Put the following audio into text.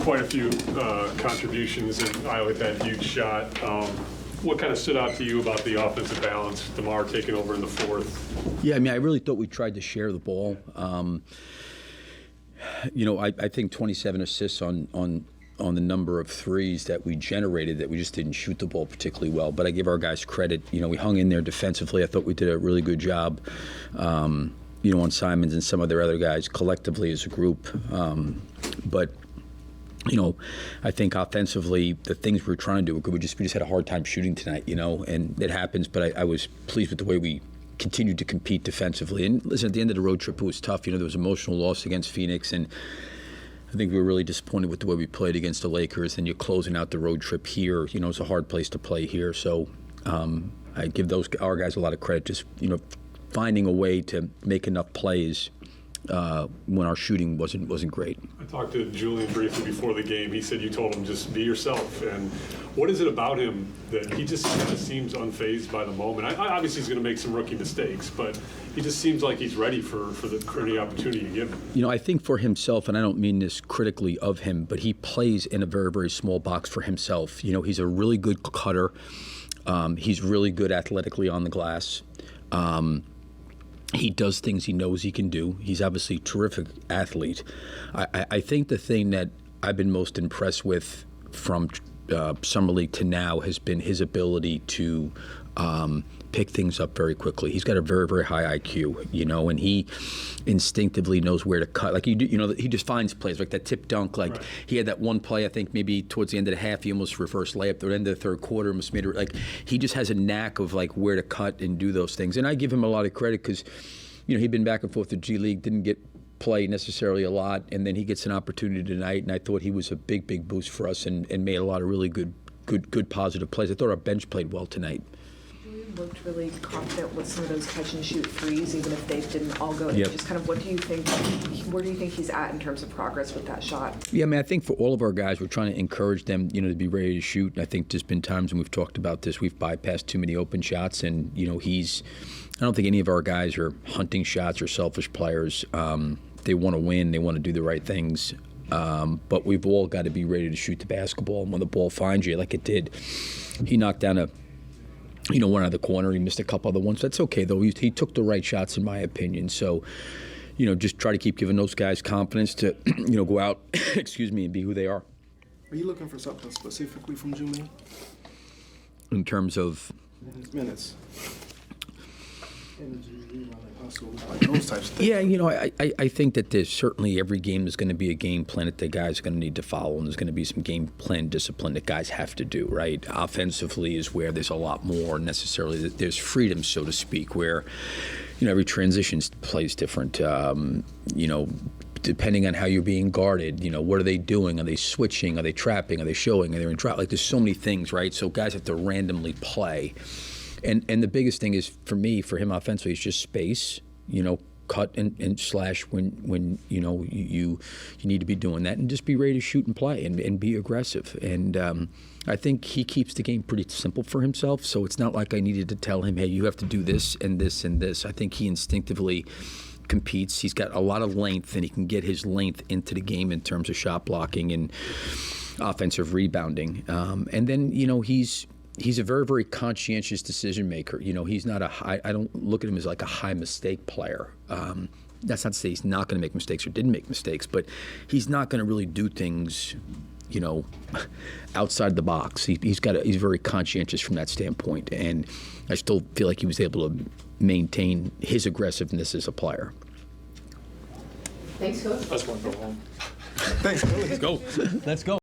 quite a few contributions and highlight that huge shot. What kind of stood out to you about the offensive balance, DeMar taking over in the fourth? Yeah, I mean, I really thought we tried to share the ball. I think 27 assists on the number of threes that we generated, that we just didn't shoot the ball particularly well. But I give our guys credit. We hung in there defensively. I thought we did a really good job, on Simons and some of their other guys collectively as a group. But I think offensively, the things we were trying to do were good. We just had a hard time shooting tonight, and it happens. But I was pleased with the way we continued to compete defensively. And listen, at the end of the road trip, it was tough. There was emotional loss against Phoenix, and I think we were really disappointed with the way we played against the Lakers. And you're closing out the road trip here. It's a hard place to play here. So I give our guys a lot of credit. Just finding a way to make enough plays when our shooting wasn't great. I talked to Julian briefly before the game. He said you told him just be yourself. And what is it about him that he just kind of seems unfazed by the moment? Obviously he's going to make some rookie mistakes, but he just seems like he's ready for any opportunity you give him. I think for himself, and I don't mean this critically of him, but he plays in a very, very small box for himself. He's a really good cutter. He's really good athletically on the glass. He does things he knows he can do. He's obviously a terrific athlete. I think the thing that I've been most impressed with from Summer League to now has been his ability to pick things up very quickly. He's got a very, very high IQ, and he instinctively knows where to cut. Like he just finds plays like that tip dunk. Like he had that one play, I think maybe towards the end of the half, he almost reversed layup. At the end of the third quarter, almost made it. Like he just has a knack of like where to cut and do those things. And I give him a lot of credit because, he'd been back and forth to G League, didn't get play necessarily a lot, and then he gets an opportunity tonight. And I thought he was a big, big boost for us and made a lot of really good positive plays. I thought our bench played well tonight. Looked really confident with some of those catch and shoot threes, even if they didn't all go in. Yep. Just kind of where do you think he's at in terms of progress with that shot? Yeah, I mean, I think for all of our guys, we're trying to encourage them, to be ready to shoot. I think there's been times when we've talked about this, we've bypassed too many open shots, and I don't think any of our guys are hunting shots or selfish players. They want to win, they want to do the right things. But we've all got to be ready to shoot the basketball, and when the ball finds you, like it did, he knocked down one out of the corner. He missed a couple other ones. That's okay, though. He took the right shots, in my opinion. So, just try to keep giving those guys confidence to, go out, and be who they are. Are you looking for something specifically from Julian? In terms of? Minutes. Energy, rebounding, hustle, like those types of things. Yeah, I think that there's certainly every game is going to be a game plan that the guys are going to need to follow, and there's going to be some game plan discipline that guys have to do, right? Offensively is where there's a lot more necessarily. There's freedom, so to speak, where, every transition plays different. Depending on how you're being guarded, what are they doing? Are they switching? Are they trapping? Are they showing? Are they in drought? Like, there's so many things, right? So guys have to randomly play. And the biggest thing is, for him offensively, is just space, cut and slash when you need to be doing that, and just be ready to shoot and play and be aggressive. And I think he keeps the game pretty simple for himself, so it's not like I needed to tell him, hey, you have to do this and this and this. I think he instinctively competes. He's got a lot of length, and he can get his length into the game in terms of shot blocking and offensive rebounding. And then, he's a very, very conscientious decision maker. He's not I don't look at him as like a high mistake player. That's not to say he's not going to make mistakes or didn't make mistakes, but he's not going to really do things, outside the box. He's very conscientious from that standpoint, and I still feel like he was able to maintain his aggressiveness as a player. Thanks, Coach. I just want to go home. Thanks, Billy. Let's go. Let's go.